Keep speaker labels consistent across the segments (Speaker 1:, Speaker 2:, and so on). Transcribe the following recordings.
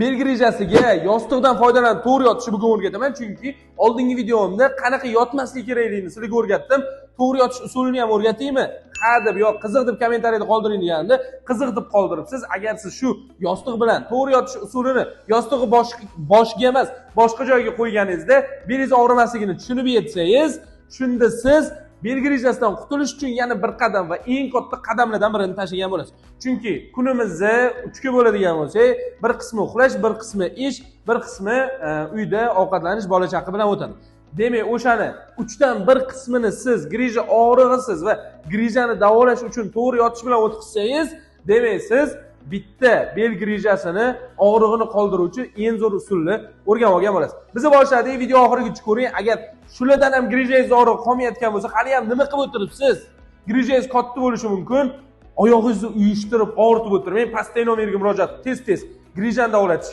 Speaker 1: Belgi rejasiga yostiqdan foydalanib to'g'ri yotishni bugun o'rgataman, chunki oldingi videomda qanaqa yotmaslik kerakligini sizlarga o'rgatdim. To'g'ri yotish usulini ham o'rgataymi? Ha deb yo qiziq deb kommentariyada qoldiring deganda, qiziq deb qoldiribsiz. Agar siz shu yostiq bilan to'g'ri yotish usulini yostiqni boshiga emas, boshqa joyga qo'yganingizda belingiz og'rimasligini tushunib yetsangiz, shunda siz belgi rejasidan qutulish uchun yana bir qadam va eng katta qadamlardan birini tashlagan bo'lasiz. Chunki kunimizni 3 ga bo'ladigan bo'lsak, bir qismi uxlash, bir qismi ish, bir qismi uyda ovqatlanish, bola chaqa bilan o'tadi. Demak, o'shani 3 dan 1 qismini siz grija og'rig'isiz va grijani davolash uchun to'g'ri yotish bilan o'tkazsangiz, demak siz bitta belgi rejasini og'rig'ini qoldiruvchi eng zo'r usulni o'rganib olgan bo'lasiz. Biz boshladik, video oxirigacha ko'ring. Agar shulardan ham grijangiz og'rig'i qolmayotgan bo'lsa, hali ham nima qilib o'tiribsiz? Grijangiz katta bo'lishi mumkin. Oyog'ingizni uyushtirib, og'ritib o'tirmang. Pastdagi nomerga murojaat tez grijani davolatish.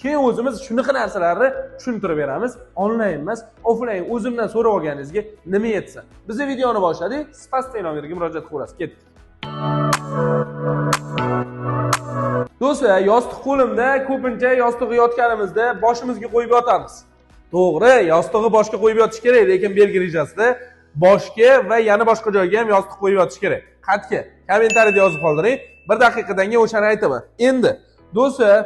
Speaker 1: Keyin o'zimiz shunaqa narsalarni tushuntirib beramiz. Onlayn emas, offlayn o'zimdan so'rab olganingizga nima yetsa. Biz videoni boshladik. Siz pastdagi nomerga murojaat qilasiz. Ketdik. Do'stlar, yostiq qo'limda, ko'pincha yostiqqa yotganimizda boshimizga qo'yib yotamiz. To'g'ri, yostiqni boshga qo'yib yotish kerak, lekin belgi rejasida boshga va yana boshqa joyga ham yostiq qo'yib yotish kerak. Xatga, kommentariyada yozib qoldiring. 1 daqiqadan keyin o'shani aytaman. Endi, do'stlar,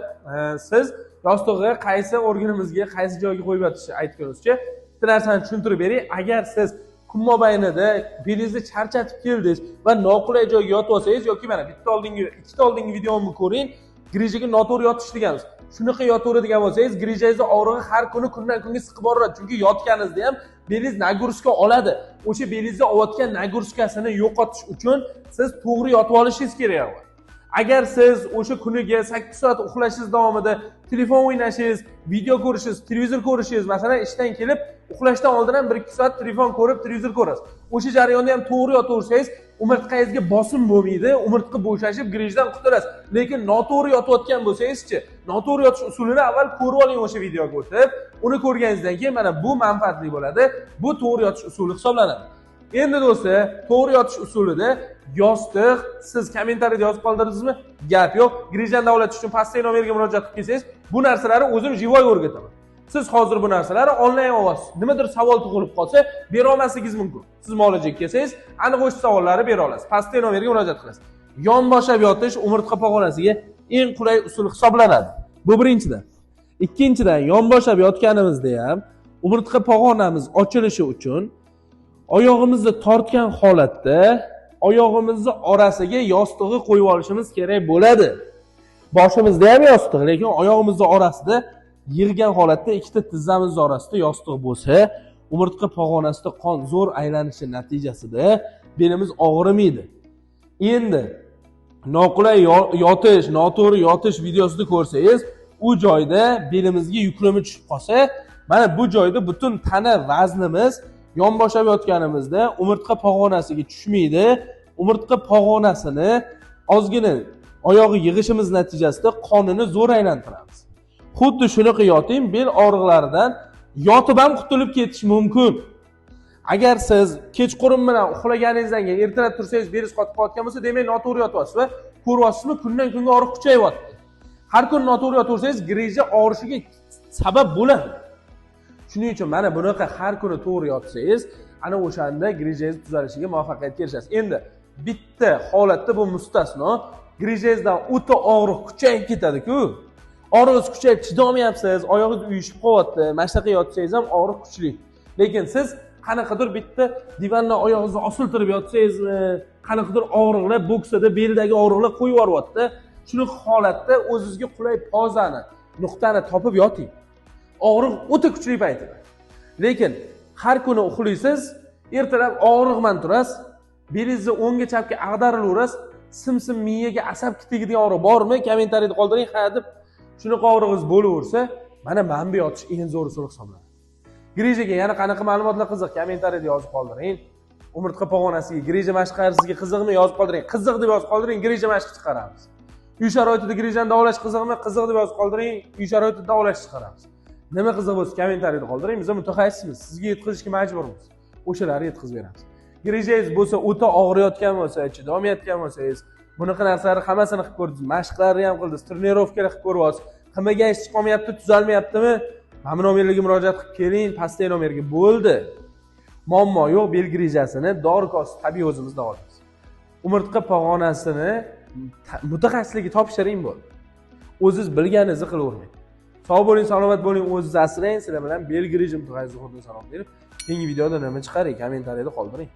Speaker 1: siz yostiqni qaysi organimizga, qaysi joyga qo'yib yotishni aytganingizcha, bitta narsani tushuntirib bering. Agar siz kun mobaynida belingizni charchatib keldingiz va noqulay joyga yotib olsangiz yoki mana ikkita oldingi videomni ko'ring, grijaga noto'g'ri yotish deganmiz. Shunaqa yotaveradigan bo'lsangiz, grijangizni og'rig'i har kuni kundan kunga siqib boraveradi. Chunki yotganingizda ham belingiz nagurska oladi. O'sha belingizda olayotgan nagurskasini yo'qotish uchun siz to'g'ri yotib olishingiz kerak. Agar siz o'sha kuniga 8 soat uxlashingiz davomida telefon o'ynashingiz, video ko'rishingiz, televizor ko'rishingiz, masalan, ishdan kelib uxlashdan oldin ham 1-2 soat telefon ko'rib, televizor ko'rasiz. O'sha jarayonda ham to'g'ri yotaversangiz, umurtqangizga bosim bo'lmaydi, umurtqa bo'shashib, grijdan qutulasiz. Lekin noto'g'ri yotayotgan bo'lsangiz-chi, noto'g'ri yotish usulini avval ko'rib oling o'sha videoga o'tib. Uni ko'rganingizdan keyin mana bu manfaatli bo'ladi. Bu to'g'ri yotish usuli hisoblanadi. Endi do'stlar, to'g'ri yotish usulida yostiq, siz kommentariyada yozib qoldirdingizmi? Gap yo'q. Grijani davolatish uchun pastdagi nomerga murojaat qilib kelsangiz, bu narsalarni o'zim jivoy o'rgataman. Siz hozir bu narsalarni onlayn olasiz. Nimadir savol tug'ilib qolsa, bera olmasligingiz mumkin. Siz muolajaga kelsangiz, aniq o'sha savollarni bera olasiz. Pastdagi nomerga murojaat qilasiz. Yonboshlab yotish umurtqa pog'onasiga eng qulay usul hisoblanadi. Bu birinchidan. Ikkinchidan, yonboshlab yotganimizda ham umurtqa pog'onamiz ochilishi uchun oyog'imizni tortgan holatda oyog'imizni orasiga yostiqni qo'yib olishimiz kerak bo'ladi. Boshimizda ham yostiq, lekin oyog'imizni orasida yig'gan holatda ikkita tizzamiz orasida yostiq bo'lsa, umurtqa pog'onasida qon zo'r aylanishi natijasida belimiz og'rimaydi. Endi noqulay yotish, noto'g'ri yotish videosini ko'rsangiz, u joyda belimizga yuklama tushib qolsa, mana bu joyda butun tana vaznimiz yonboshlab yotganimizda umurtqa pog'onasiga tushmaydi. Umurtqa pog'onasini ozgina oyog'i yig'ishimiz natijasida qonini zo'r aylantiramiz. Xuddi shunaqa yoting, bel og'riqlaridan yotib ham qutulib ketish mumkin. Agar siz kechqurun bilan uxlaganingizdan keyin ertalab tursangiz, belingiz qotib qolgan bo'lsa, demak noto'g'ri yotyapsiz va ko'ryapsizmi, kundan kunga og'riq kuchayyapti. Har kun noto'g'ri yotaversangiz, grija og'rishiga sabab bo'ladi. Shuning uchun mana bunaqa har kuni to'g'ri yotsangiz, ana o'shanda grijangiz tuzalishiga muvaffaqiyatga erishasiz. Endi bitta holatda bu mustasno, grijangizdan o'ta og'riq kuchayib ketadi-ku. Og'riqingiz kuchayib chidolmayapsiz, oyog'ingiz uyushib qolyapti, mana shunaqa yotsangiz ham og'riq kuchli. Lekin siz qanaqadir bitta divandan oyog'ingizni osiltirib yotsangizmi, qanaqadir og'riqlar bo'ksada beldagi og'riqlar qo'yib yuboryapti. Shuni holatda o'zingizga qulay pozani, nuqtani topib yoting. Og'riq o'ta kuchli paytida. Lekin har kuni uxlaysiz, ertalab og'riq bilan turasiz, belingizni o'ngga chapga ag'darilaverasiz, sim miyaga asab tegadigan og'riq bormi? Kommentariyada qoldiring, ha deb. Shunaqa og'rig'ingiz bo'laversa, mana bu yotish eng zo'r usul hisoblanadi. Grijaga yana qanaqa ma'lumotlar qiziq, kommentariyada yozib qoldiring. Umurtqa pog'onasiga, grija mashqlarisiga qiziqmi, yozib qoldiring. Qiziq deb yozib qoldiring, grija mashq chiqaramiz. Uy sharoitida grijani davolash qiziqmi, qiziq deb yozib qoldiring, uy sharoitida davolash chiqaramiz. Nima qiziq bo'lsa kommentariyada qoldiring, biz mutaxassismiz, sizga yetkazishga majburmiz. O'shalarni yetkazib beramiz. Grijangiz bo'lsa, o'ta og'riyotgan bo'lsa, chidolmayotgan bo'lsangiz, bunaqa narsalarni hammasini qilib ko'rdingiz, mashqlarni ham qildingiz, trenirovkalar qilib ko'ryapsiz, qilmagan ish chiqolmayapti, tuzalmayaptimi? Mana nomerlarga murojaat qilib keling, pastdagi nomerga bo'ldi. Muammo yo'q, belgi rejasini dori-kost tabiiy o'zimiz davolaymiz. Umurtqa pog'onasini mutaxassisligi topshiring bo'ldi. O'zingiz bilganingizni qilavermang. Sog' bo'ling, salomat bo'ling, o'zingizni asrang. Sizlar bilan belgi rejim mutaxassisi Xudo salom berib, keyingi videoda nima chiqaring, kommentariyada qoldiring.